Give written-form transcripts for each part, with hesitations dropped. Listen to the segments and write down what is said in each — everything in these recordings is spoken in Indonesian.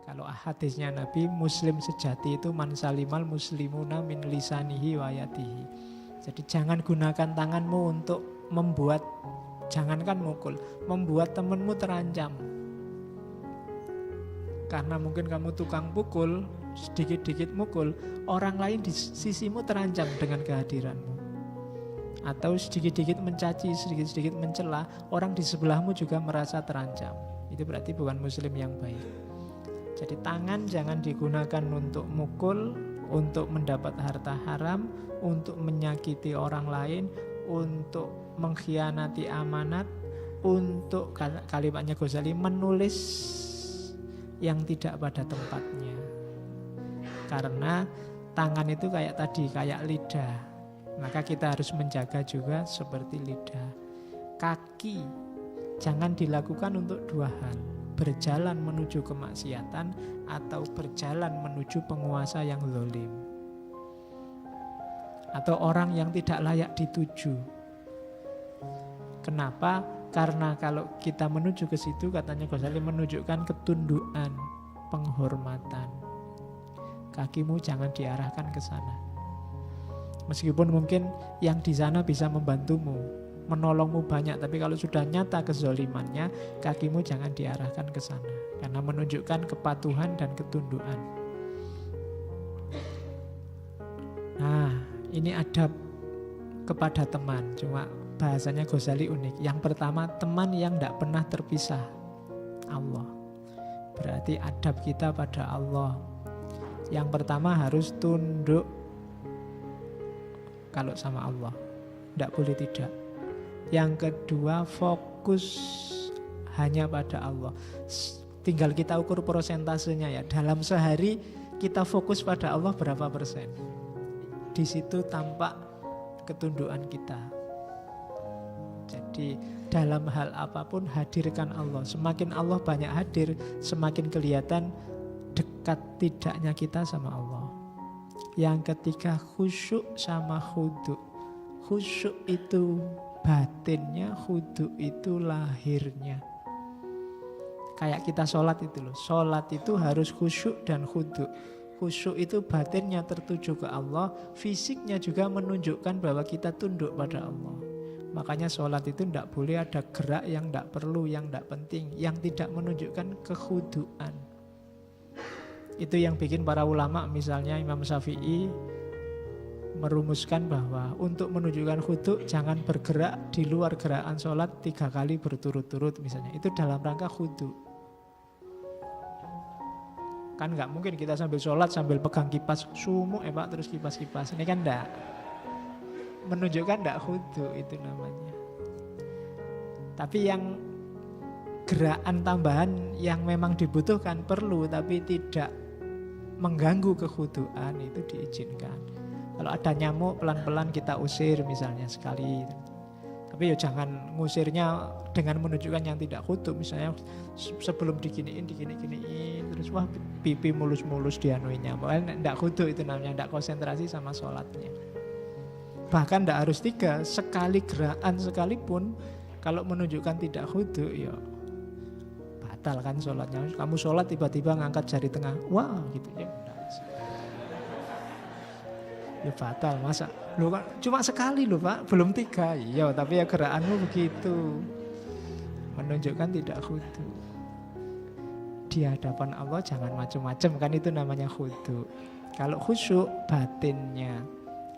Kalau hadisnya Nabi, muslim sejati itu man salimal muslimuna min lisanihi wa yadihi. Jadi jangan gunakan tanganmu untuk membuat, jangankan mukul, membuat temanmu terancam. Karena mungkin kamu tukang pukul, sedikit-sedikit mukul, orang lain di sisimu terancam dengan kehadiranmu. Atau sedikit-sedikit mencaci, sedikit-sedikit mencela, orang di sebelahmu juga merasa terancam. Itu berarti bukan muslim yang baik. Jadi tangan jangan digunakan untuk mukul, untuk mendapat harta haram, untuk menyakiti orang lain, untuk mengkhianati amanat, untuk kalimatnya Ghazali menulis yang tidak pada tempatnya. Karena tangan itu kayak tadi, kayak lidah. Maka kita harus menjaga juga seperti lidah. Kaki jangan dilakukan untuk dua hal. Berjalan menuju kemaksiatan atau berjalan menuju penguasa yang zalim. Atau orang yang tidak layak dituju. Kenapa? Karena kalau kita menuju ke situ, katanya Ghazali, menunjukkan ketundukan, penghormatan. Kakimu jangan diarahkan ke sana. Meskipun mungkin yang di sana bisa membantumu, menolongmu banyak, tapi kalau sudah nyata kezolimannya, kakimu jangan diarahkan ke sana, karena menunjukkan kepatuhan dan ketundukan. Nah, ini adab kepada teman, cuma bahasanya Ghazali unik. Yang pertama, teman yang tidak pernah terpisah, Allah. Berarti adab kita pada Allah. Yang pertama harus tunduk kalau sama Allah, tidak boleh tidak. Yang kedua, fokus hanya pada Allah. Tinggal kita ukur prosentasenya ya. Dalam sehari kita fokus pada Allah berapa persen. Di situ tampak ketundukan kita. Jadi dalam hal apapun hadirkan Allah. Semakin Allah banyak hadir, semakin kelihatan dekat tidaknya kita sama Allah. Yang ketiga, khusyuk sama khudu'. Khusyuk itu batinnya, khudu' itu lahirnya. Kayak kita sholat itu loh. Sholat itu harus khusyuk dan khudu'. Khusyuk itu batinnya tertuju ke Allah, fisiknya juga menunjukkan bahwa kita tunduk pada Allah. Makanya sholat itu tidak boleh ada gerak yang tidak perlu, yang tidak penting, yang tidak menunjukkan kekhudu'an. Itu yang bikin para ulama, misalnya Imam Syafi'i merumuskan bahwa untuk menunjukkan khudu' jangan bergerak di luar gerakan sholat 3 kali berturut-turut misalnya. Itu dalam rangka khudu'. Kan nggak mungkin kita sambil sholat sambil pegang kipas sumuk Pak terus kipas-kipas. Ini kan enggak. Menunjukkan enggak khudu' itu namanya. Tapi yang gerakan tambahan yang memang dibutuhkan perlu tapi tidak mengganggu kekhudu'an itu diizinkan. Kalau ada nyamuk pelan-pelan kita usir misalnya sekali. Tapi ya jangan ngusirnya dengan menunjukkan yang tidak khudu'. Misalnya sebelum diginiin terus wah pipi mulus-mulus dianuinya. Pokoknya tidak khudu' itu namanya, tidak konsentrasi sama sholatnya. Bahkan tidak harus 3, sekali gerakan sekalipun kalau menunjukkan tidak khudu' ya batal kan sholatnya. Kamu sholat tiba-tiba ngangkat jari tengah, wah gitu ya. Ya batal, masa lu kan cuma sekali loh Pak, belum 3. Iya, tapi ya gerakanmu begitu. Menunjukkan tidak khudu. Di hadapan Allah jangan macam-macam, kan itu namanya khudu. Kalau khusyuk batinnya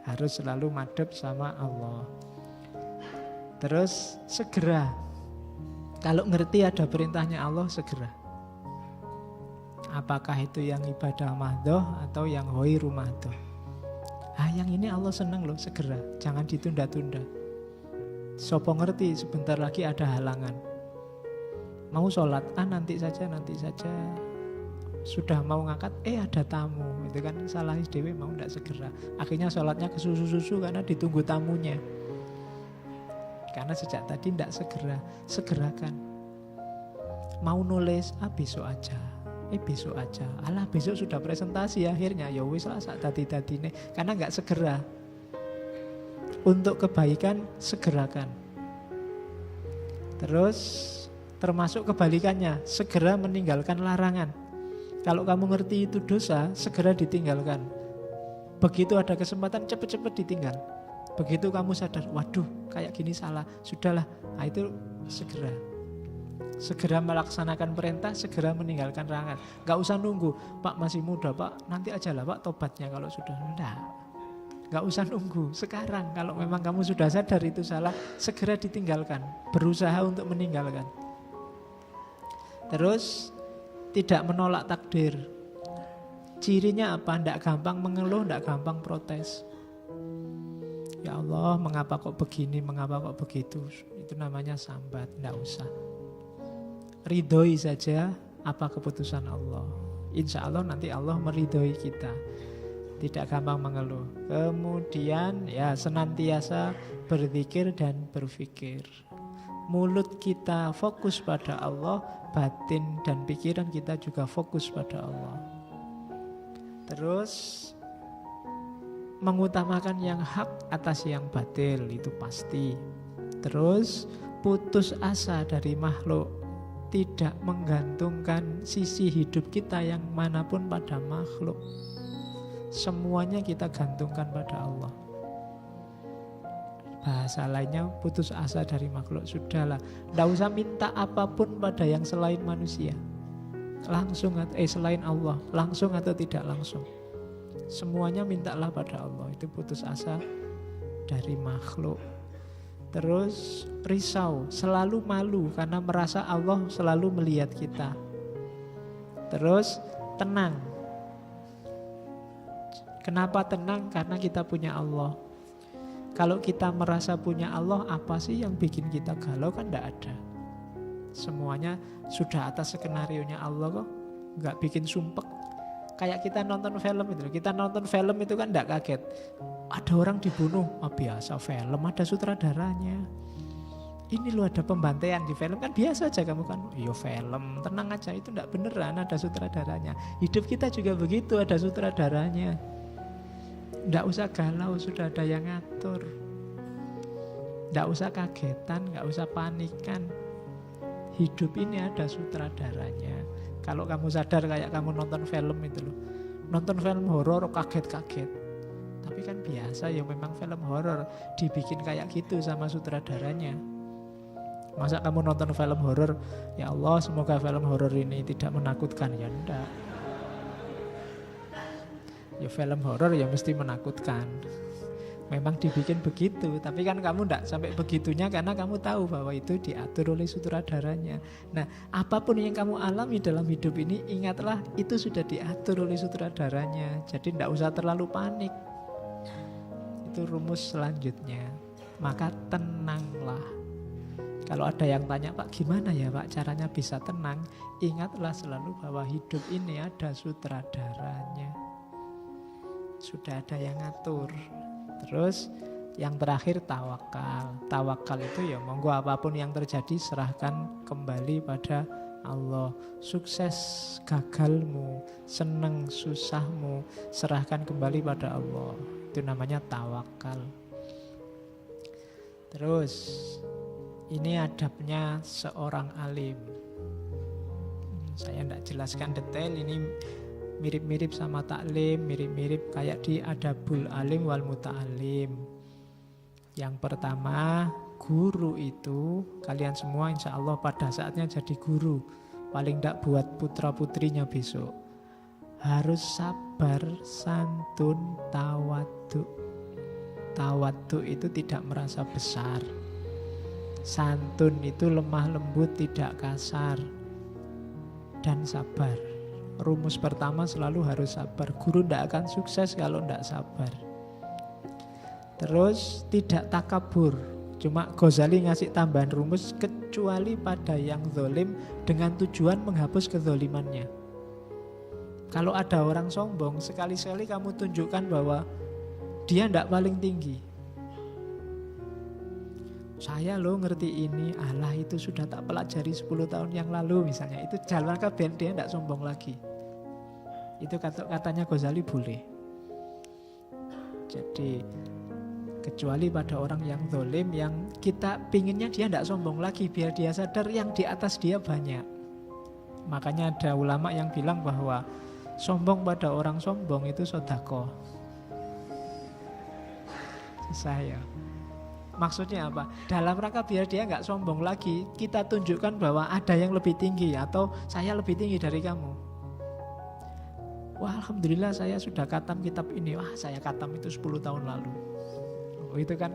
harus selalu madhep sama Allah. Terus segera. Kalau ngerti ada perintahnya Allah, segera. Apakah itu yang ibadah mahdoh atau yang hoiru mahdoh? Yang ini Allah senang loh, segera. Jangan ditunda-tunda. Sopo ngerti sebentar lagi ada halangan. Mau sholat, nanti saja. Sudah mau ngangkat, ada tamu. Itu kan salah dewe, mau tidak segera. Akhirnya sholatnya kesusu-susu karena ditunggu tamunya. Karena sejak tadi tidak segera. Segerakan. Mau nulis, besok aja. Besok aja. Alah besok sudah presentasi akhirnya. Ya wis lah sak dadi-dadine. Karena enggak segera. Untuk kebaikan segerakan. Terus termasuk kebalikannya, segera meninggalkan larangan. Kalau kamu ngerti itu dosa, segera ditinggalkan. Begitu ada kesempatan, cepet-cepet ditinggal. Begitu kamu sadar, waduh kayak gini salah, sudahlah. Nah itu segera melaksanakan perintah, segera meninggalkan larangan. Gak usah nunggu, Pak masih muda Pak, nanti aja lah Pak tobatnya kalau sudah. Enggak, gak usah nunggu, sekarang. Kalau memang kamu sudah sadar itu salah, segera ditinggalkan, berusaha untuk meninggalkan. Terus tidak menolak takdir. Cirinya apa? Tidak gampang mengeluh, tidak gampang protes. Ya Allah, mengapa kok begini, mengapa kok begitu? Itu namanya sambat, tidak usah. Ridhoi saja apa keputusan Allah. Insya Allah nanti Allah meridhoi kita. Tidak gampang mengeluh. Kemudian ya senantiasa berzikir dan berpikir. Mulut kita fokus pada Allah, batin dan pikiran kita juga fokus pada Allah. Terus mengutamakan yang hak atas yang batil, itu pasti. Terus putus asa dari makhluk, tidak menggantungkan sisi hidup kita yang manapun pada makhluk. Semuanya kita gantungkan pada Allah. Bahasa lainnya putus asa dari makhluk. Sudahlah, tidak usah minta apapun pada yang selain manusia. Langsung selain Allah, langsung atau tidak langsung. Semuanya mintalah pada Allah. Itu putus asa dari makhluk. Terus risau, selalu malu karena merasa Allah selalu melihat kita. Terus tenang. Kenapa tenang? Karena kita punya Allah. Kalau kita merasa punya Allah, apa sih yang bikin kita galau? Kan tidak ada. Semuanya sudah atas skenarionya Allah kok. Gak bikin sumpek. Kayak kita nonton film itu. Kita nonton film itu kan tidak kaget. Ada orang dibunuh, biasa film, ada sutradaranya. Ini loh ada pembantaian di film, kan biasa aja kamu kan. Iya film, tenang aja, itu tidak beneran ada sutradaranya. Hidup kita juga begitu, ada sutradaranya. Tidak usah galau, sudah ada yang ngatur. Tidak usah kagetan, tidak usah panikan. Hidup ini ada sutradaranya. Kalau kamu sadar kayak kamu nonton film itu loh. Nonton film horor kaget-kaget. Tapi kan biasa ya, memang film horor dibikin kayak gitu sama sutradaranya. Masa kamu nonton film horor, ya Allah semoga film horor ini tidak menakutkan, ya enggak. Ya film horor ya mesti menakutkan. Memang dibikin begitu, tapi kan kamu enggak sampai begitunya karena kamu tahu bahwa itu diatur oleh sutradaranya. Nah, apapun yang kamu alami dalam hidup ini, ingatlah itu sudah diatur oleh sutradaranya. Jadi enggak usah terlalu panik. Itu rumus selanjutnya. Maka tenanglah. Kalau ada yang tanya, Pak gimana ya Pak caranya bisa tenang? Ingatlah selalu bahwa hidup ini ada sutradaranya. Sudah ada yang ngatur. Terus yang terakhir tawakal. Tawakal itu ya monggo apapun yang terjadi serahkan kembali pada Allah. Sukses gagalmu, senang susahmu, serahkan kembali pada Allah. Itu namanya tawakal. Terus ini adabnya seorang alim. Saya tidak jelaskan detail, ini mirip-mirip sama taklim, mirip-mirip kayak di adabul alim wal muta'alim. Yang pertama, guru itu kalian semua insya Allah pada saatnya jadi guru. Paling tidak buat putra-putrinya besok. Harus sabar, santun, tawadhu. Tawadhu itu tidak merasa besar. Santun itu lemah lembut, tidak kasar. Dan sabar. Rumus pertama selalu harus sabar. Guru tidak akan sukses kalau tidak sabar. Terus tidak takabur. Cuma Ghazali ngasih tambahan rumus, kecuali pada yang zalim dengan tujuan menghapus kezalimannya. Kalau ada orang sombong, sekali-sekali kamu tunjukkan bahwa dia tidak paling tinggi. Saya loh ngerti ini, Allah itu sudah tak pelajari 10 tahun yang lalu misalnya. Itu jalan biar dia tidak sombong lagi. Itu katanya Ghazali boleh. Jadi kecuali pada orang yang zalim, yang kita pinginnya dia tidak sombong lagi, biar dia sadar yang di atas dia banyak. Makanya ada ulama yang bilang bahwa sombong pada orang sombong itu sedekah. Susah ya. Maksudnya apa? Dalam rangka biar dia nggak sombong lagi, kita tunjukkan bahwa ada yang lebih tinggi atau saya lebih tinggi dari kamu. Wah, alhamdulillah saya sudah khatam kitab ini. Wah, saya khatam itu 10 tahun lalu. Oh, itu kan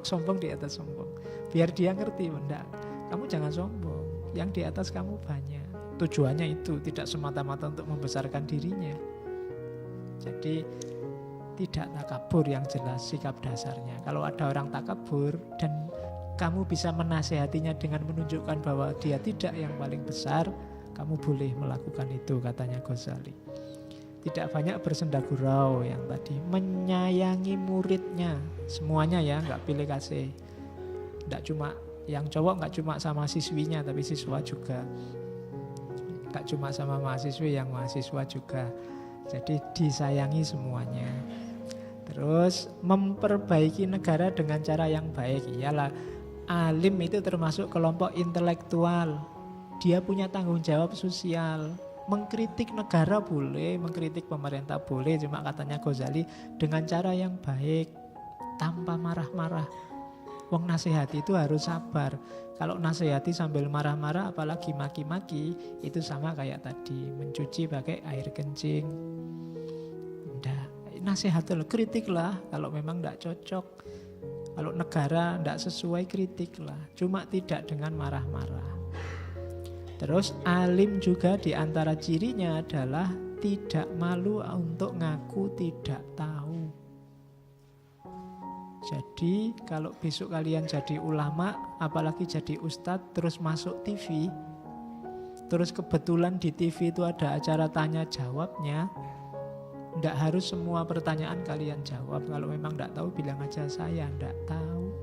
sombong di atas sombong. Biar dia ngerti, enggak. Kamu jangan sombong. Yang di atas kamu banyak. Tujuannya itu tidak semata-mata untuk membesarkan dirinya. Jadi tidak takabur yang jelas sikap dasarnya. Kalau ada orang takabur dan kamu bisa menasehatinya dengan menunjukkan bahwa dia tidak yang paling besar, kamu boleh melakukan itu, katanya Ghazali. Tidak banyak bersenda gurau yang tadi, menyayangi muridnya semuanya ya, nggak pilih kasih. Nggak cuma yang cowok, nggak cuma sama siswinya, tapi siswa juga. Nggak cuma sama mahasiswi, yang mahasiswa juga. Jadi disayangi semuanya. Terus memperbaiki negara dengan cara yang baik. Iyalah, alim itu termasuk kelompok intelektual. Dia punya tanggung jawab sosial. Mengkritik negara boleh, mengkritik pemerintah boleh, cuma katanya Ghazali dengan cara yang baik, tanpa marah-marah. Wong nasihati itu harus sabar. Kalau nasihati sambil marah-marah, apalagi maki-maki, itu sama kayak tadi, mencuci pakai air kencing. Nasihatlah, kritiklah kalau memang tidak cocok. Kalau negara tidak sesuai, kritiklah. Cuma tidak dengan marah-marah. Terus alim juga diantara cirinya adalah tidak malu untuk ngaku tidak tahu. Jadi kalau besok kalian jadi ulama, apalagi jadi ustadz, terus masuk TV, terus kebetulan di TV itu ada acara tanya jawabnya, tidak harus semua pertanyaan kalian jawab. Kalau memang tidak tahu, bilang aja saya tidak tahu.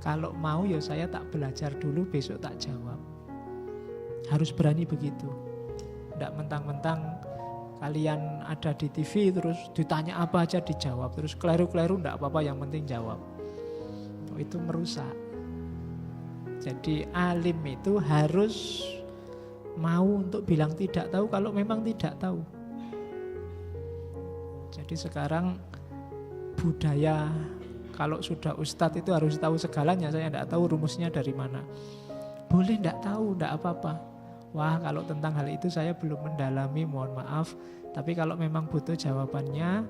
Kalau mau ya saya tak belajar dulu, besok tak jawab. Harus berani begitu. Tidak mentang-mentang kalian ada di TV terus ditanya apa aja dijawab. Terus keliru-keliru tidak apa-apa, yang penting jawab. Oh, itu merusak. Jadi alim itu harus mau untuk bilang tidak tahu kalau memang tidak tahu. Jadi sekarang budaya kalau sudah ustadz itu harus tahu segalanya. Saya tidak tahu rumusnya dari mana. Boleh tidak tahu, tidak apa-apa. Wah, kalau tentang hal itu saya belum mendalami, mohon maaf. Tapi kalau memang butuh jawabannya,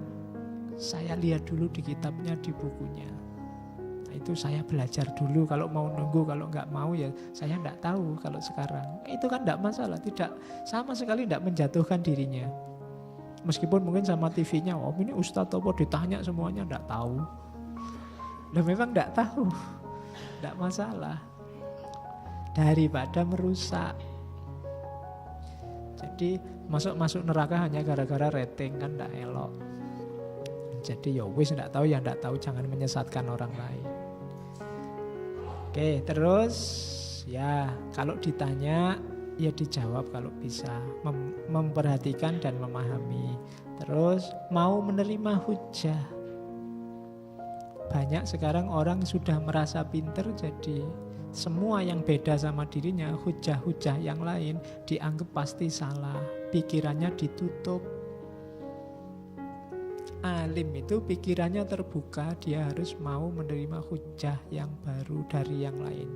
saya lihat dulu di kitabnya, di bukunya. Nah, itu saya belajar dulu. Kalau mau nunggu, kalau nggak mau ya saya tidak tahu kalau sekarang. Itu kan tidak masalah, tidak sama sekali tidak menjatuhkan dirinya. Meskipun mungkin sama TV-nya, oh ini ustadz apa ditanya semuanya tidak tahu. Dan memang tidak tahu, tidak masalah. Daripada merusak. Jadi masuk neraka hanya gara-gara rating kan tidak elok. Jadi ya wis tidak tahu, yang tidak tahu jangan menyesatkan orang lain. Oke, terus ya kalau ditanya ya dijawab kalau bisa, memperhatikan dan memahami. Terus mau menerima hujah. Banyak sekarang orang sudah merasa pinter, jadi semua yang beda sama dirinya, hujah-hujah yang lain dianggap pasti salah. Pikirannya ditutup. Alim itu pikirannya terbuka, dia harus mau menerima hujah yang baru dari yang lain.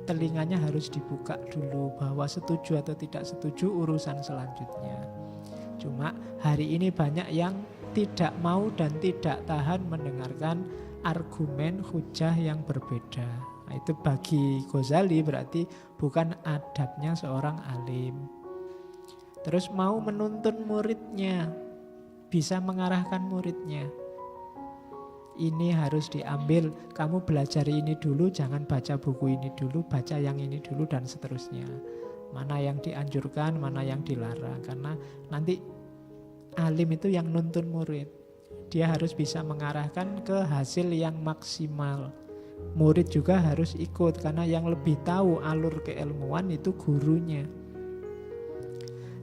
Telinganya harus dibuka dulu bahwa setuju atau tidak setuju urusan selanjutnya. Cuma hari ini banyak yang tidak mau dan tidak tahan mendengarkan argumen hujah yang berbeda. Nah, itu bagi Ghazali berarti bukan adabnya seorang alim. Terus mau menuntun muridnya, bisa mengarahkan muridnya. Ini harus diambil, kamu belajar ini dulu, jangan baca buku ini dulu, baca yang ini dulu dan seterusnya. Mana yang dianjurkan, mana yang dilarang. Karena nanti alim itu yang nuntun murid. Dia harus bisa mengarahkan ke hasil yang maksimal. Murid juga harus ikut, karena yang lebih tahu alur keilmuan itu gurunya.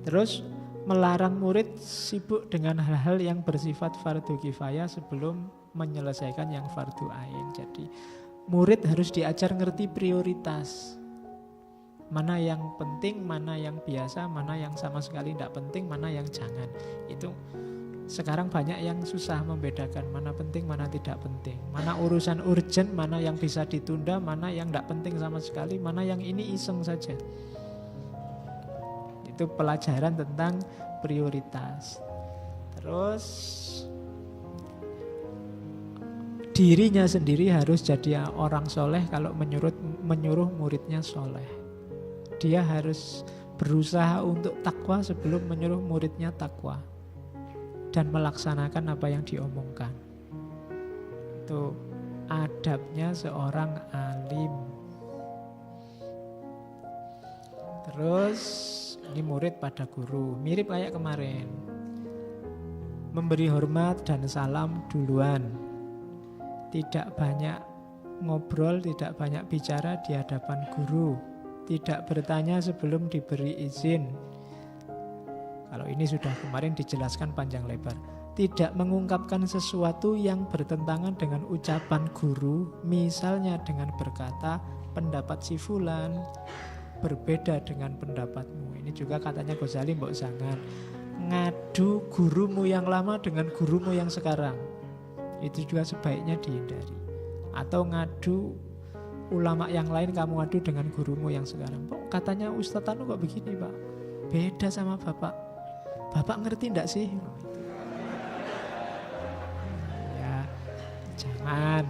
Terus melarang murid sibuk dengan hal-hal yang bersifat fardu kifayah sebelum menyelesaikan yang fardu ain. Jadi murid harus diajar ngerti prioritas. Mana yang penting, mana yang biasa, mana yang sama sekali tidak penting, mana yang jangan. Itu sekarang banyak yang susah membedakan mana penting, mana tidak penting. Mana urusan urgent, mana yang bisa ditunda, mana yang tidak penting sama sekali, mana yang ini iseng saja. Itu pelajaran tentang prioritas. Terus dirinya sendiri harus jadi orang soleh kalau menyuruh muridnya soleh. Dia harus berusaha untuk takwa sebelum menyuruh muridnya takwa. Dan melaksanakan apa yang diomongkan. Itu adabnya seorang alim. Terus ini murid pada guru. Mirip kayak kemarin. Memberi hormat dan salam duluan. Tidak banyak ngobrol, tidak banyak bicara di hadapan guru. Tidak bertanya sebelum diberi izin. Kalau ini sudah kemarin dijelaskan panjang lebar. Tidak mengungkapkan sesuatu yang bertentangan dengan ucapan guru. Misalnya dengan berkata, pendapat si fulan berbeda dengan pendapatmu. Ini juga katanya Ghazali, mbok jangan ngadu gurumu yang lama dengan gurumu yang sekarang. Itu juga sebaiknya dihindari. Atau ngadu ulama yang lain kamu adu dengan gurumu yang sekarang. Kok katanya Ustadz anu kok begini Pak? Beda sama Bapak. Bapak ngerti enggak sih? Ya, jangan.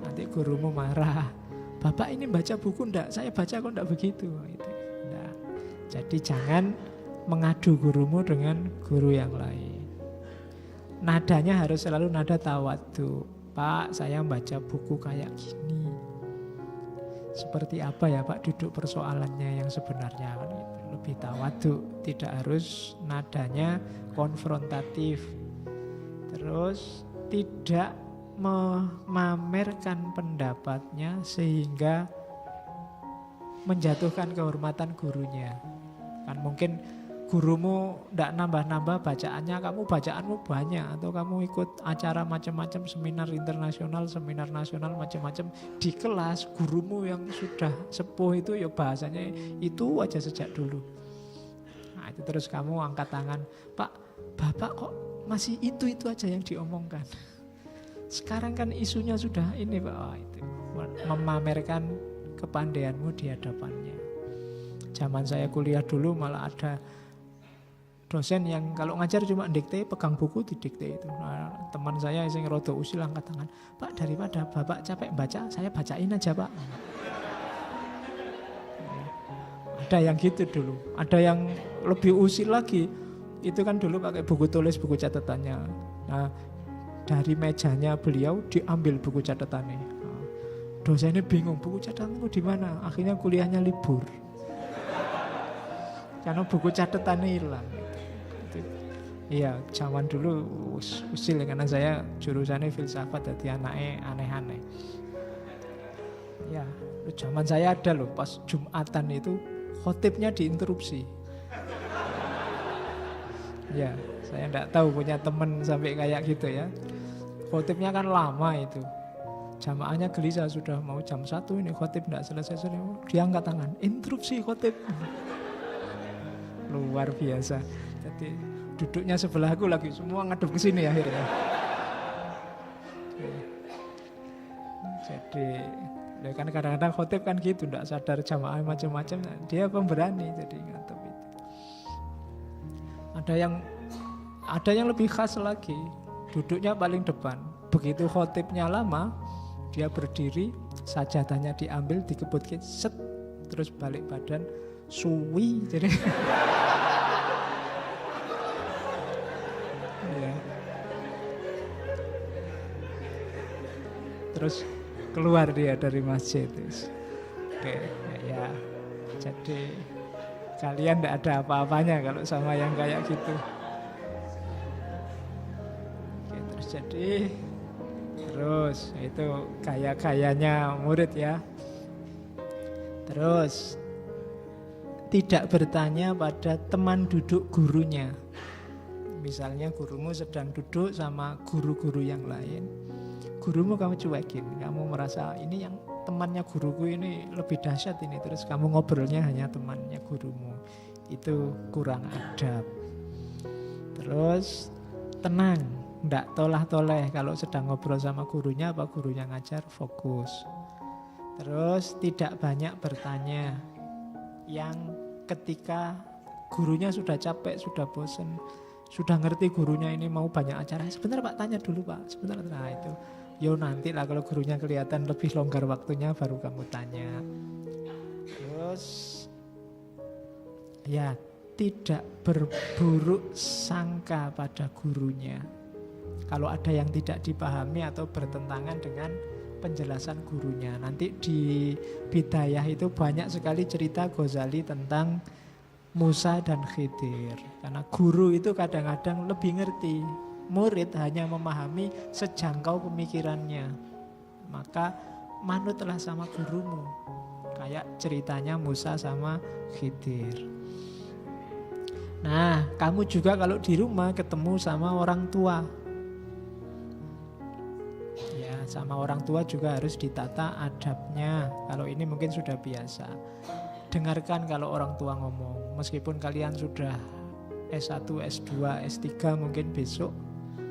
Nanti gurumu marah. Bapak ini baca buku enggak? Saya baca kok enggak begitu. Enggak. Jadi jangan mengadu gurumu dengan guru yang lain. Nadanya harus selalu nada tawadhu. Pak, saya baca buku kayak gini. Seperti apa ya Pak duduk persoalannya yang sebenarnya. Lebih tawadhu, tidak harus nadanya konfrontatif. Terus tidak memamerkan pendapatnya sehingga menjatuhkan kehormatan gurunya. Kan mungkin gurumu tidak nambah-nambah bacaannya, kamu bacaanmu banyak, atau kamu ikut acara macam-macam, seminar internasional, seminar nasional macam-macam di kelas, gurumu yang sudah sepuh itu ya bahasanya itu aja sejak dulu. Nah itu terus kamu angkat tangan, Pak, Bapak kok masih itu aja yang diomongkan. Sekarang kan isunya sudah ini Pak, itu memamerkan kepandaianmu di hadapannya. Zaman saya kuliah dulu malah ada dosen yang kalau ngajar cuma dikte, pegang buku didikte itu. Nah, teman saya yang rodo usil angkat tangan, Pak daripada Bapak capek baca, saya bacain aja Pak. Ada yang gitu dulu. Ada yang lebih usil lagi. Itu kan dulu pakai buku tulis, buku catatannya. Nah, dari mejanya beliau diambil buku catatannya. Nah, dosennya bingung, buku catatanmu di mana? Akhirnya kuliahnya libur. Karena buku catatannya hilang. Iya, zaman dulu usil karena saya jurusannya filsafat, jadi anaknya aneh-aneh. Ya, zaman saya ada loh pas Jumatan itu khotibnya diinterupsi. Ya, saya enggak tahu punya teman sampai kayak gitu ya. Khotibnya kan lama itu. Jamaahnya gelisah sudah mau jam 1 ini khotib enggak selesai. Dia angkat tangan, interupsi khotib. Luar biasa. Jadi duduknya sebelah aku lagi, semua ngadep ke sini akhirnya. Jadi kan kadang-kadang khotib kan gitu, enggak sadar jamaah macam-macam, dia pemberani jadi ngadep itu. Ada yang lebih khas lagi, duduknya paling depan. Begitu khotibnya lama, dia berdiri, sajadahnya diambil, dikebut set, terus balik badan, suwi, jadi ya. Terus keluar dia dari masjid. Oke, ya. Jadi kalian tidak ada apa-apanya kalau sama yang kayak gitu. Oke, terus itu gaya-gayanya murid ya. Terus tidak bertanya pada teman duduk gurunya. Misalnya gurumu sedang duduk sama guru-guru yang lain. gurumu kamu cuekin. Kamu merasa ini yang temannya guruku ini lebih dahsyat ini. Terus kamu ngobrolnya hanya temannya gurumu. Itu kurang adab. Terus tenang, ndak tolah-toleh. Kalau sedang ngobrol sama gurunya, apa gurunya ngajar, fokus. Terus tidak banyak bertanya. Yang ketika gurunya sudah capek, sudah bosan, sudah ngerti gurunya ini mau banyak acara, sebentar Pak, tanya dulu Pak, sebentar. Nah itu, yo nanti lah kalau gurunya kelihatan lebih longgar waktunya baru kamu tanya. Terus ya tidak berburuk sangka pada gurunya. Kalau ada yang tidak dipahami atau bertentangan dengan penjelasan gurunya. Nanti di Bidayah itu banyak sekali cerita Ghazali tentang Musa dan Khidir. Karena guru itu kadang-kadang lebih ngerti. Murid hanya memahami sejangkau pemikirannya. Maka manutlah sama gurumu. Kayak ceritanya Musa sama Khidir. Nah, kamu juga kalau di rumah ketemu sama orang tua. Ya, sama orang tua juga harus ditata adabnya. Kalau ini mungkin sudah biasa. Dengarkan kalau orang tua ngomong. Meskipun kalian sudah S1, S2, S3 mungkin besok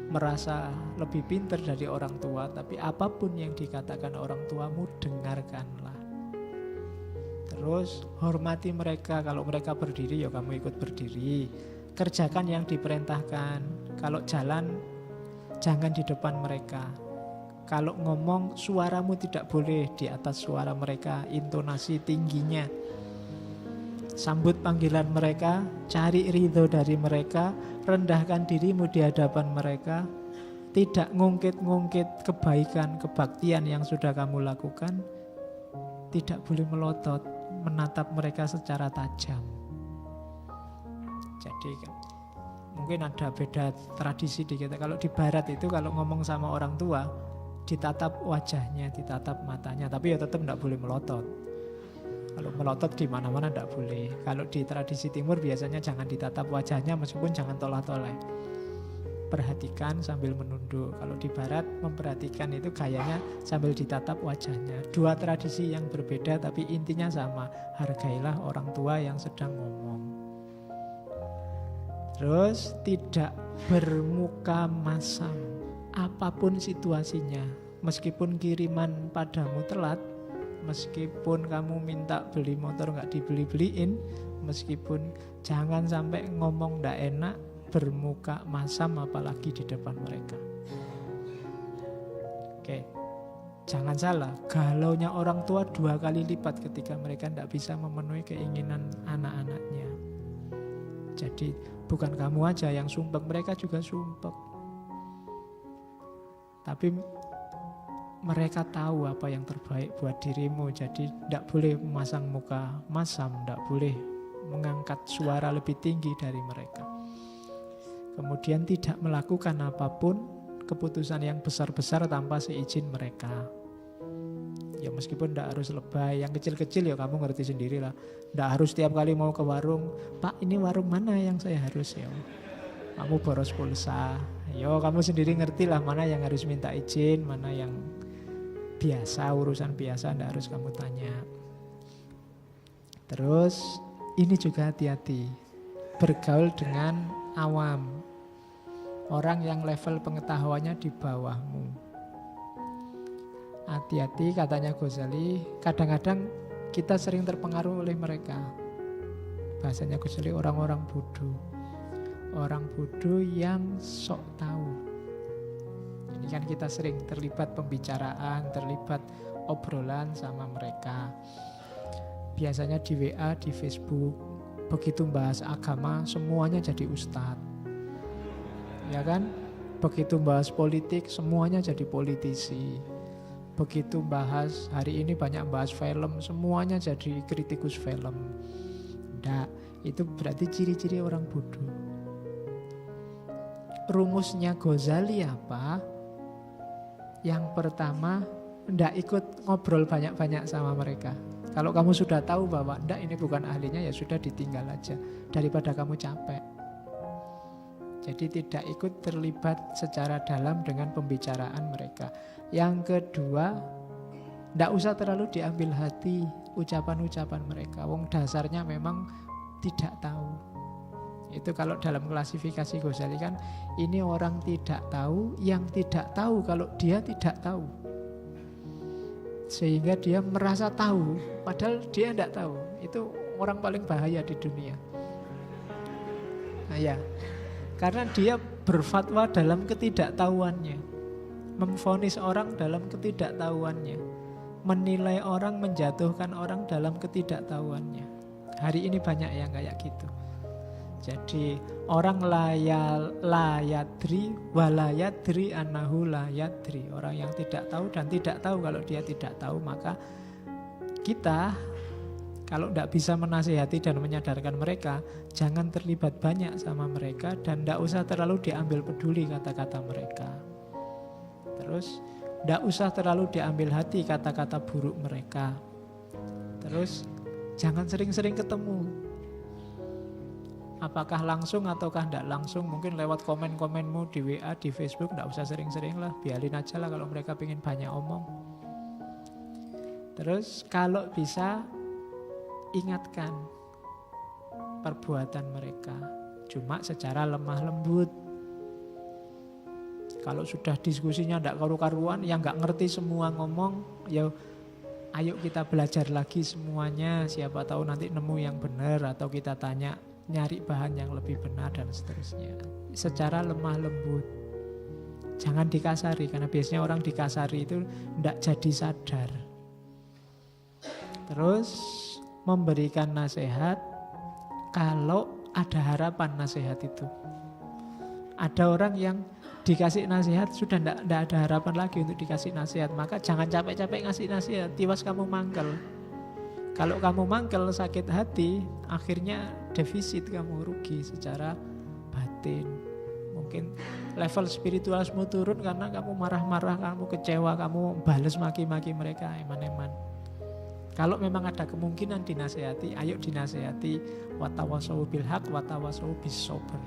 merasa lebih pintar dari orang tua, tapi apapun yang dikatakan orang tuamu, dengarkanlah. Terus hormati mereka. Kalau mereka berdiri, ya kamu ikut berdiri. Kerjakan yang diperintahkan. Kalau jalan, jangan di depan mereka. Kalau ngomong, suaramu tidak boleh di atas suara mereka, intonasi tingginya. Sambut panggilan mereka, cari ridho dari mereka, rendahkan dirimu di hadapan mereka. Tidak ngungkit-ngungkit kebaikan, kebaktian yang sudah kamu lakukan. Tidak boleh melotot, menatap mereka secara tajam. Jadi mungkin ada beda tradisi di kita. Kalau di barat itu kalau ngomong sama orang tua, ditatap wajahnya, ditatap matanya, tapi ya tetap tidak boleh melotot. Kalau melotot di mana-mana tidak boleh. Kalau di tradisi timur biasanya jangan ditatap wajahnya, meskipun jangan toleh-toleh. Perhatikan sambil menunduk. Kalau di barat memperhatikan itu gayanya sambil ditatap wajahnya. Dua tradisi yang berbeda tapi intinya sama. Hargailah orang tua yang sedang ngomong. Terus tidak bermuka masam. Apapun situasinya, meskipun kiriman padamu telat, meskipun kamu minta beli motor nggak dibeli-beliin, meskipun jangan sampai ngomong nggak enak, bermuka masam apalagi di depan mereka. Oke, jangan salah, galaunya orang tua 2 kali lipat ketika mereka tidak bisa memenuhi keinginan anak-anaknya. Jadi bukan kamu aja yang sumpek, mereka juga sumpek. Tapi mereka tahu apa yang terbaik buat dirimu. Jadi tidak boleh memasang muka masam, tidak boleh mengangkat suara lebih tinggi dari mereka. Kemudian tidak melakukan apapun keputusan yang besar-besar tanpa seizin mereka. Ya meskipun tidak harus lebay, yang kecil-kecil ya kamu ngerti sendirilah. Tidak harus tiap kali mau ke warung, Pak ini warung mana yang saya harus ya. Kamu boros pulsa, yo kamu sendiri ngerti lah mana yang harus minta izin, mana yang biasa, urusan biasa tidak harus kamu tanya. Terus ini juga hati-hati, bergaul dengan awam, orang yang level pengetahuannya di bawahmu. Hati-hati katanya Ghazali, kadang-kadang kita sering terpengaruh oleh mereka. Bahasanya Ghazali orang-orang bodoh. Orang bodoh yang sok tahu. Ini kan kita sering terlibat pembicaraan, terlibat obrolan sama mereka. Biasanya di WA, di Facebook, begitu bahas agama semuanya jadi ustadz. Ya kan? Begitu bahas politik semuanya jadi politisi. Begitu bahas, hari ini banyak bahas film, semuanya jadi kritikus film. Nggak, itu berarti ciri-ciri orang bodoh. Rumusnya Ghazali apa? Yang pertama, ndak ikut ngobrol banyak-banyak sama mereka. Kalau kamu sudah tahu bahwa ndak ini bukan ahlinya, ya sudah ditinggal aja. Daripada kamu capek. Jadi tidak ikut terlibat secara dalam dengan pembicaraan mereka. Yang kedua, tidak usah terlalu diambil hati ucapan-ucapan mereka. Wong dasarnya memang tidak tahu. Itu kalau dalam klasifikasi Ghazali kan, ini orang tidak tahu yang tidak tahu kalau dia tidak tahu. Sehingga dia merasa tahu, padahal dia tidak tahu. Itu orang paling bahaya di dunia. Nah, ya, karena dia berfatwa dalam ketidaktahuannya, memvonis orang dalam ketidaktahuannya, menilai orang, menjatuhkan orang dalam ketidaktahuannya. Hari ini banyak yang kayak gitu. Jadi orang layadri walayadri annahu layadri. Orang yang tidak tahu dan tidak tahu kalau dia tidak tahu. Maka kita kalau tidak bisa menasihati dan menyadarkan mereka, jangan terlibat banyak sama mereka dan tidak usah terlalu diambil peduli kata-kata mereka. Terus tidak usah terlalu diambil hati kata-kata buruk mereka. Terus jangan sering-sering ketemu. Apakah langsung ataukah tidak langsung, mungkin lewat komen-komenmu di WA, di Facebook, tidak usah sering-sering lah, biarin aja lah kalau mereka pengen banyak omong. Terus kalau bisa ingatkan perbuatan mereka, cuma secara lemah lembut. Kalau sudah diskusinya tidak karu-karuan, yang nggak ngerti semua ngomong, ya ayo kita belajar lagi semuanya, siapa tahu nanti nemu yang benar, atau kita tanya, nyari bahan yang lebih benar dan seterusnya. Secara lemah lembut. Jangan dikasari, karena biasanya orang dikasari itu tidak jadi sadar. Terus memberikan nasihat kalau ada harapan nasihat itu. Ada orang yang dikasih nasihat sudah tidak ada harapan lagi untuk dikasih nasihat, maka jangan capek-capek ngasih nasihat, tiwas kamu mangkel. Kalau kamu mangkel, sakit hati, akhirnya defisit, kamu rugi secara batin. Mungkin level spiritualmu turun karena kamu marah-marah, kamu kecewa, kamu balas maki-maki mereka, eman-eman. Kalau memang ada kemungkinan dinasehati, ayo dinasehati. Watawasau bil haq, watawasau bis sabr.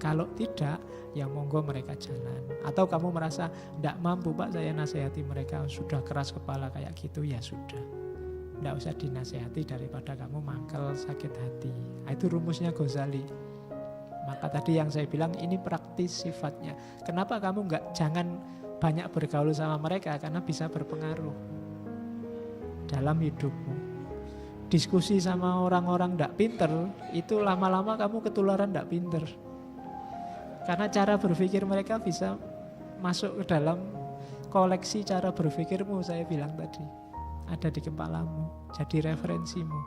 Kalau tidak, ya monggo mereka jalan. Atau kamu merasa tidak mampu, Pak, saya nasihati mereka sudah keras kepala kayak gitu, ya sudah. Tidak usah dinasehati daripada kamu mangkel sakit hati. Nah, itu rumusnya Ghazali. Maka tadi yang saya bilang ini praktis sifatnya. Kenapa kamu jangan banyak bergaul sama mereka? Karena bisa berpengaruh dalam hidupmu. Diskusi sama orang-orang tidak pinter, itu lama-lama kamu ketularan tidak pinter. Karena cara berpikir mereka bisa masuk ke dalam koleksi cara berpikirmu, saya bilang tadi. Ada di kepalamu, jadi referensimu.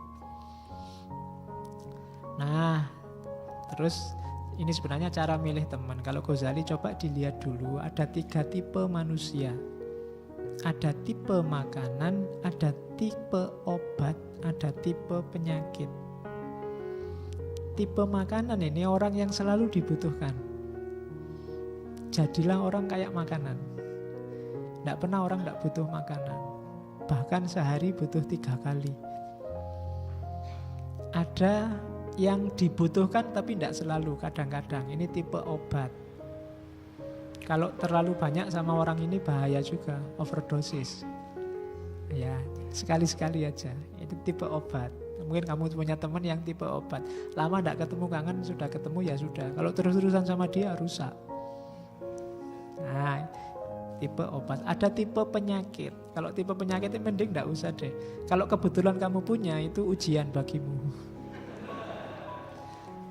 Nah, terus ini sebenarnya cara milih teman. Kalau Ghazali coba dilihat dulu, ada 3 tipe manusia. Ada tipe makanan, ada tipe obat, ada tipe penyakit. Tipe makanan ini orang yang selalu dibutuhkan. Jadilah orang kayak makanan. Tidak pernah orang tidak butuh makanan. Bahkan sehari butuh 3 kali. Ada yang dibutuhkan tapi tidak selalu, kadang-kadang. Ini tipe obat. Kalau terlalu banyak sama orang ini bahaya juga, overdosis. Ya, sekali-sekali aja. Itu tipe obat. Mungkin kamu punya teman yang tipe obat. Lama tidak ketemu, kangen, sudah ketemu ya sudah. Kalau terus-terusan sama dia rusak. Nah, tipe obat. Ada tipe penyakit. Kalau tipe penyakit itu mending tidak usah deh. Kalau kebetulan kamu punya, itu ujian bagimu.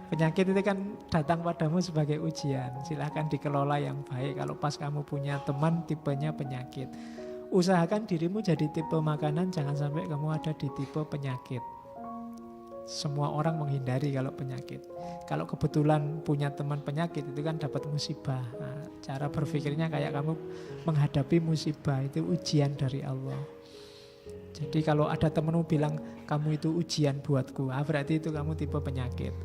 Penyakit itu kan datang padamu sebagai ujian. Silahkan dikelola yang baik. Kalau pas kamu punya teman tipenya penyakit, usahakan dirimu jadi tipe makanan. Jangan sampai kamu ada di tipe penyakit. Semua orang menghindari kalau penyakit. Kalau kebetulan punya teman penyakit, itu kan dapat musibah. Nah, cara berpikirnya kayak kamu menghadapi musibah, itu ujian dari Allah. Jadi kalau ada temanmu bilang kamu itu ujian buatku, berarti itu kamu tipe penyakit.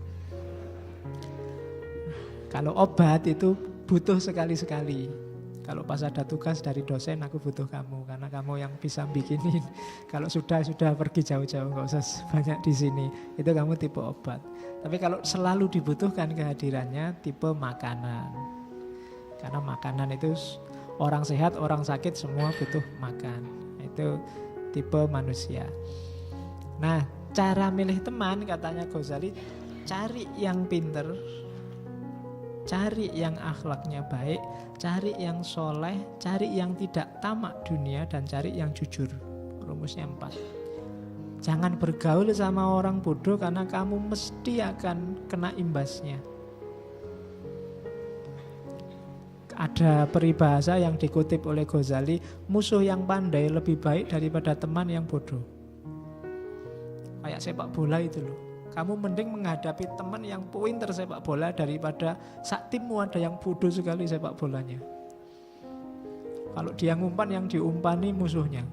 Kalau obat itu butuh sekali-sekali. Kalau pas ada tugas dari dosen, aku butuh kamu karena kamu yang bisa bikinin. Kalau sudah pergi jauh-jauh, nggak usah banyak di sini. Itu kamu tipe obat. Tapi kalau selalu dibutuhkan kehadirannya, tipe makanan. Karena makanan itu orang sehat, orang sakit semua butuh makan. Itu tipe manusia. Nah, cara milih teman katanya Ghazali, cari yang pinter, cari yang akhlaknya baik, cari yang soleh, cari yang tidak tamak dunia, dan cari yang jujur. Rumusnya 4. Jangan bergaul sama orang bodoh karena kamu mesti akan kena imbasnya. Ada peribahasa yang dikutip oleh Ghazali, musuh yang pandai lebih baik daripada teman yang bodoh. Kayak sepak bola itu loh. Kamu mending menghadapi teman yang pinter sepak bola daripada sak timmu ada yang bodoh sekali sepak bolanya. Kalau dia ngumpan, yang diumpani musuhnya.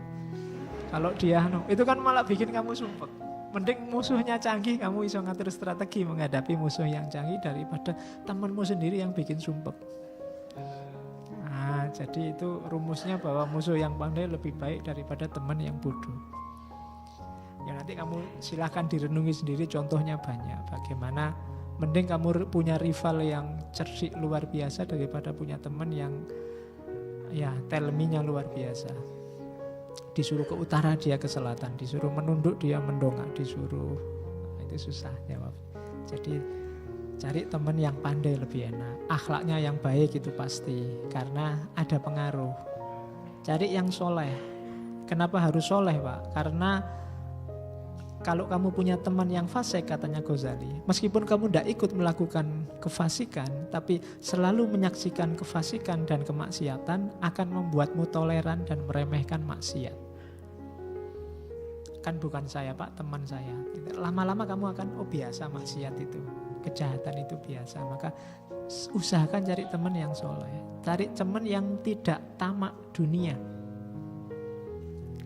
Kalau dia itu kan malah bikin kamu sumpek. Mending musuhnya canggih, kamu bisa ngatur strategi menghadapi musuh yang canggih daripada temanmu sendiri yang bikin sumpek. Nah, jadi itu rumusnya bahwa musuh yang pandai lebih baik daripada teman yang bodoh. Ya nanti kamu silahkan direnungi sendiri, contohnya banyak. Bagaimana mending kamu punya rival yang cerdik luar biasa daripada punya teman yang ya telminya luar biasa. Disuruh ke utara dia ke selatan, disuruh menunduk dia mendongak, disuruh itu susah jawab. Jadi cari teman yang pandai lebih enak. Akhlaknya yang baik itu pasti karena ada pengaruh. Cari yang soleh. Kenapa harus soleh, Pak? Karena kalau kamu punya teman yang fasik, katanya Ghazali, meskipun kamu tidak ikut melakukan kefasikan, tapi selalu menyaksikan kefasikan dan kemaksiatan akan membuatmu toleran dan meremehkan maksiat. Kan bukan saya, Pak, teman saya. Lama-lama kamu akan, biasa maksiat itu, kejahatan itu biasa. Maka usahakan cari teman yang soleh, cari teman yang tidak tamak dunia,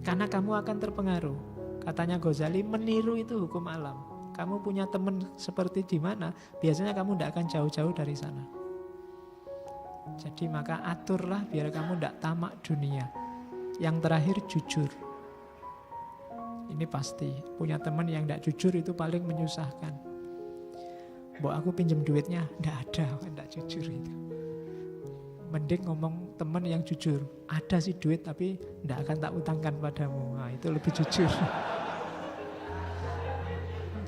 karena kamu akan terpengaruh. Katanya Ghazali, meniru itu hukum alam. Kamu punya teman seperti di mana, biasanya kamu tidak akan jauh-jauh dari sana. Jadi maka aturlah biar kamu tidak tamak dunia. Yang terakhir jujur. Ini pasti, punya teman yang tidak jujur itu paling menyusahkan. Mbok aku pinjam duitnya, tidak ada, tidak jujur itu. Mending ngomong teman yang jujur. Ada sih duit tapi tidak akan tak utangkan padamu. Nah, itu lebih jujur.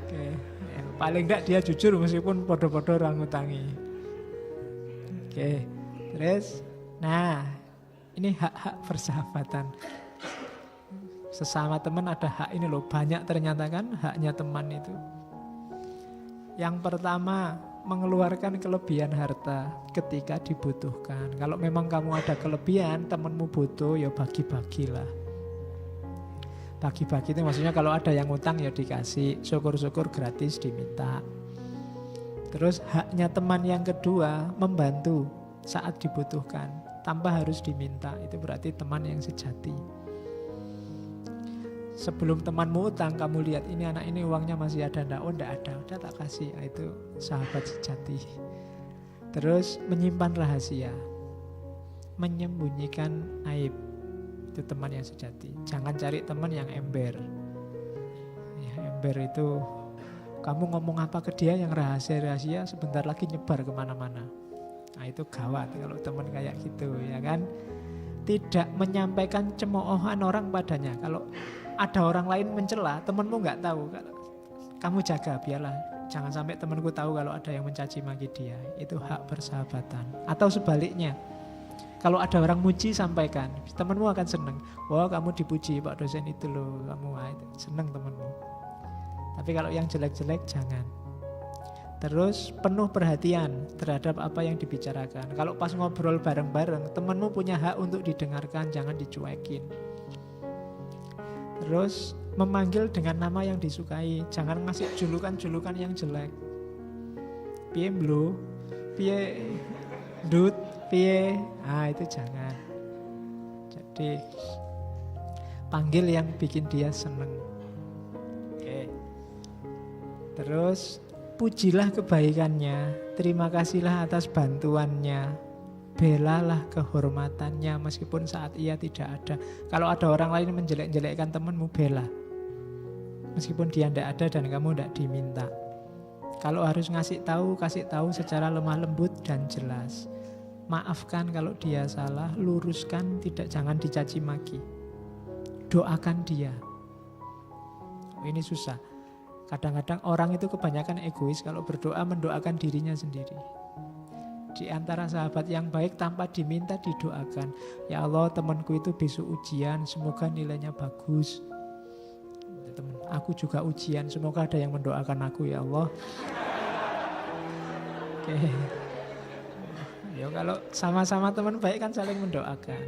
Oke. Ya, paling tidak dia jujur meskipun podo-podo orang ngutangi. Oke. Terus, nah ini hak-hak persahabatan. Sesama teman ada hak ini loh. Banyak ternyata kan haknya teman itu. Yang pertama, mengeluarkan kelebihan harta ketika dibutuhkan. Kalau memang kamu ada kelebihan, temanmu butuh, ya bagi-bagilah. Bagi-bagi itu maksudnya kalau ada yang utang ya dikasih, syukur-syukur gratis diminta. Terus haknya teman yang kedua, membantu saat dibutuhkan, tanpa harus diminta. Itu berarti teman yang sejati. Sebelum temanmu utang, kamu lihat ini anak ini uangnya masih ada enggak? Oh enggak ada, udah tak kasih. Nah, itu sahabat sejati. Terus menyimpan rahasia, menyembunyikan aib, itu teman yang sejati. Jangan cari teman yang ember. Ya, ember itu kamu ngomong apa ke dia yang rahasia-rahasia sebentar lagi nyebar kemana-mana. Nah itu gawat kalau teman kayak gitu, ya kan? Tidak menyampaikan cemoohan orang padanya. Kalau ada orang lain mencela, temanmu nggak tahu, kamu jaga, biarlah jangan sampai temanku tahu kalau ada yang mencaci maki dia. Itu hak persahabatan. Atau sebaliknya, kalau ada orang muji, sampaikan, temanmu akan senang. Wah, kamu dipuji Pak dosen itu loh, kamu senang temanmu. Tapi kalau yang jelek-jelek jangan. Terus penuh perhatian terhadap apa yang dibicarakan. Kalau pas ngobrol bareng-bareng, temanmu punya hak untuk didengarkan, jangan dicuekin. Terus memanggil dengan nama yang disukai, jangan ngasih julukan-julukan yang jelek. Piye mblo, piye ndut, piye, itu jangan. Jadi panggil yang bikin dia seneng. Oke. Terus pujilah kebaikannya, terima kasihlah atas bantuannya. belalah kehormatannya meskipun saat ia tidak ada. Kalau ada orang lain menjelek-jelekkan temanmu, bela. Meskipun dia tidak ada dan kamu tidak diminta. Kalau harus ngasih tahu, kasih tahu secara lemah lembut dan jelas. Maafkan kalau dia salah, luruskan, jangan dicaci maki. Doakan dia. Ini susah. Kadang-kadang orang itu kebanyakan egois kalau berdoa mendoakan dirinya sendiri. Di antara sahabat yang baik tanpa diminta didoakan. Ya Allah, temanku itu besok ujian, semoga nilainya bagus. Aku juga ujian, semoga ada yang mendoakan aku ya Allah. Oke. Ya kalau sama-sama teman baik kan saling mendoakan.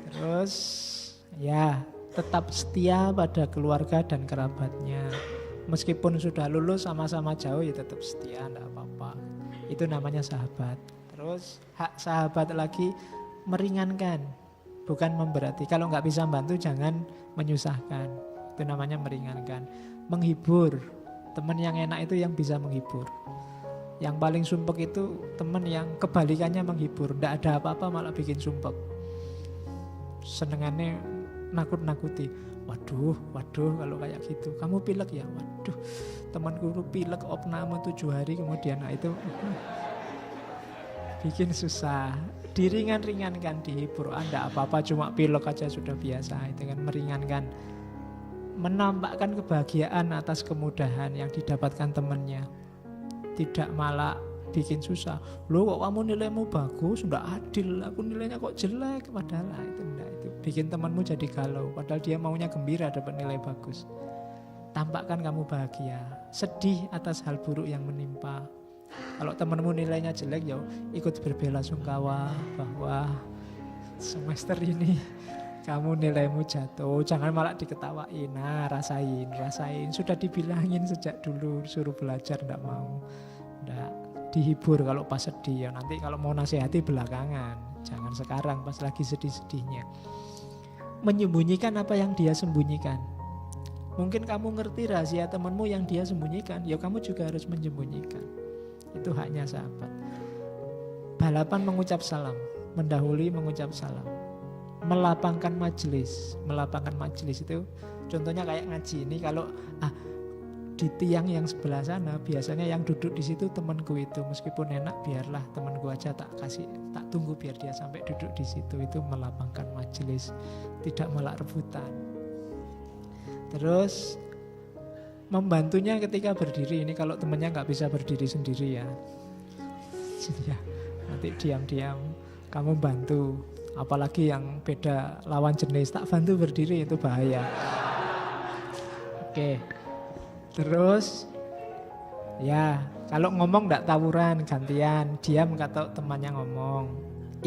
Terus ya tetap setia pada keluarga dan kerabatnya. Meskipun sudah lulus sama-sama jauh ya tetap setia, enggak apa-apa. Itu namanya sahabat. Terus hak sahabat lagi meringankan, bukan memberati. Kalau nggak bisa bantu jangan menyusahkan. Itu namanya meringankan. Menghibur. Teman yang enak itu yang bisa menghibur. Yang paling sumpek itu teman yang kebalikannya menghibur. Nggak ada apa-apa malah bikin sumpek. Senengannya nakut-nakuti. Waduh kalau kayak gitu. Kamu pilek ya? Waduh, temanku pilek opname 7 hari kemudian. Nah itu bikin susah. Diringan-ringankan, dihibur. Anda apa-apa cuma pilek aja sudah biasa. Itu kan meringankan. Menampakkan kebahagiaan atas kemudahan yang didapatkan temannya. Tidak malah bikin susah. Loh kok kamu nilaimu bagus, sudah adil. Aku nilainya kok jelek. Padahal itu enggak. Bikin temanmu jadi galau, padahal dia maunya gembira dapat nilai bagus. Tampakkan kamu bahagia, sedih atas hal buruk yang menimpa. Kalau temanmu nilainya jelek, ya ikut berbelasungkawa bahwa semester ini kamu nilaimu jatuh. Jangan malah diketawain. Nah, rasain. Sudah dibilangin sejak dulu suruh belajar, enggak mau. Enggak. Dihibur kalau pas sedih ya. Nanti kalau mau nasihati belakangan. Jangan sekarang pas lagi sedih-sedihnya. Menyembunyikan apa yang dia sembunyikan. Mungkin kamu ngerti rahasia temanmu yang dia sembunyikan, ya kamu juga harus menyembunyikan. Itu haknya sahabat. Balapan mengucap salam, mendahului mengucap salam. Melapangkan majelis. Melapangkan majelis itu contohnya kayak ngaji ini. Kalau di tiang yang sebelah sana biasanya yang duduk di situ temanku itu, meskipun enak biarlah temanku aja tak tunggu biar dia sampai duduk di situ. Itu melapangkan majelis, tidak malah rebutan. Terus membantunya ketika berdiri. Ini kalau temannya nggak bisa berdiri sendiri ya, nanti diam-diam kamu bantu. Apalagi yang beda lawan jenis, tak bantu berdiri, itu bahaya. Oke. Terus ya kalau ngomong tidak tawuran, gantian, diam kata temannya ngomong.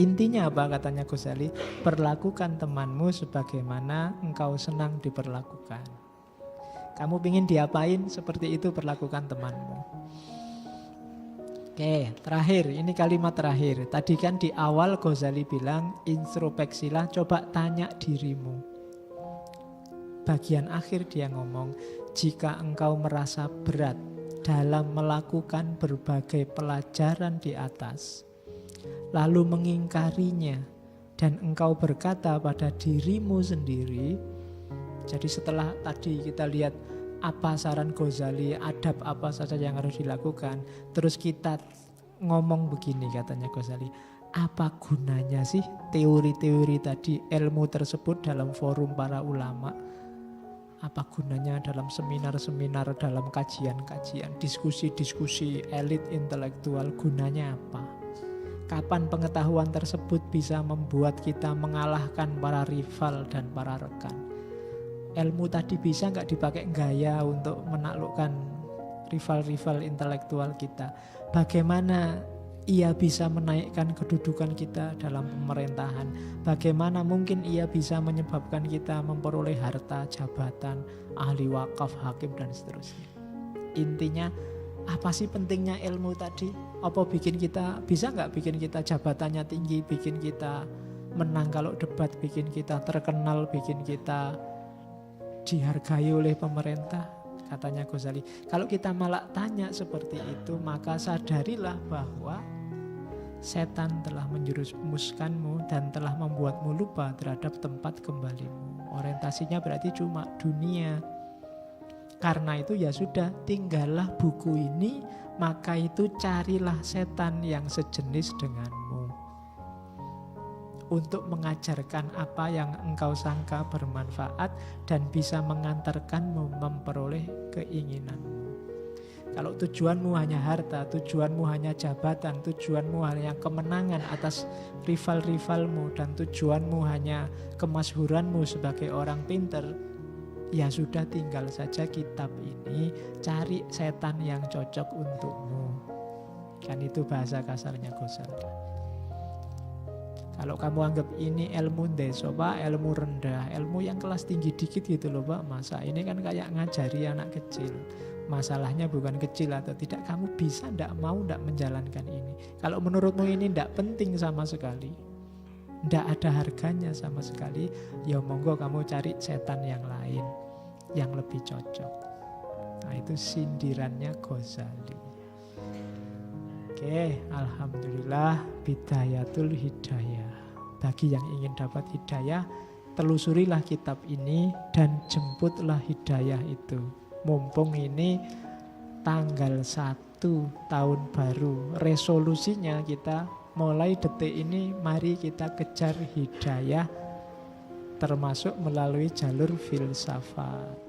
Intinya apa katanya Ghazali? Perlakukan temanmu sebagaimana engkau senang diperlakukan. Kamu ingin diapain, seperti itu perlakukan temanmu. Oke, terakhir, ini kalimat terakhir. Tadi kan di awal Ghazali bilang introspeksilah, coba tanya dirimu. Bagian akhir dia ngomong, jika engkau merasa berat dalam melakukan berbagai pelajaran di atas, lalu mengingkarinya, dan engkau berkata pada dirimu sendiri. Jadi setelah tadi kita lihat apa saran Ghazali, adab apa saja yang harus dilakukan, terus kita ngomong begini katanya Ghazali, apa gunanya sih teori-teori tadi, ilmu tersebut dalam forum para ulama? Apa gunanya dalam seminar-seminar, dalam kajian-kajian, diskusi-diskusi elit intelektual, gunanya apa? Kapan pengetahuan tersebut bisa membuat kita mengalahkan para rival dan para rekan? Ilmu tadi bisa nggak dipakai gaya untuk menaklukkan rival-rival intelektual kita? Bagaimana ia bisa menaikkan kedudukan kita dalam pemerintahan? Bagaimana mungkin ia bisa menyebabkan kita memperoleh harta, jabatan, ahli wakaf, hakim, dan seterusnya? Intinya, apa sih pentingnya ilmu tadi? Apa bikin kita, bisa nggak bikin kita jabatannya tinggi, bikin kita menang kalau debat, bikin kita terkenal, bikin kita dihargai oleh pemerintah? Katanya Ghazali, kalau kita malah tanya seperti itu, maka sadarilah bahwa setan telah menjerumuskanmu dan telah membuatmu lupa terhadap tempat kembalimu. Orientasinya berarti cuma dunia. Karena itu ya sudah, tinggallah buku ini, maka itu carilah setan yang sejenis denganmu untuk mengajarkan apa yang engkau sangka bermanfaat dan bisa mengantarkanmu memperoleh keinginanmu. Kalau tujuanmu hanya harta, tujuanmu hanya jabatan, tujuanmu hanya kemenangan atas rival-rivalmu, dan tujuanmu hanya kemasyhuranmu sebagai orang pinter, ya sudah, tinggal saja kitab ini, cari setan yang cocok untukmu. Kan itu bahasa kasarnya Ghazali. Kalau kamu anggap ini ilmu ndeso, Pak, ilmu rendah, ilmu yang kelas tinggi dikit gitu loh Pak, masa ini kan kayak ngajari anak kecil. Masalahnya bukan kecil atau tidak, kamu bisa ndak mau ndak menjalankan ini. Kalau menurutmu ini ndak penting sama sekali, ndak ada harganya sama sekali, ya monggo kamu cari setan yang lain yang lebih cocok. Nah itu sindirannya Ghazali. Oke, alhamdulillah, bidayatul hidayah. Bagi yang ingin dapat hidayah, telusurilah kitab ini dan jemputlah hidayah itu. Mumpung ini tanggal 1 tahun baru, resolusinya kita mulai detik ini, mari kita kejar hidayah, termasuk melalui jalur filsafat.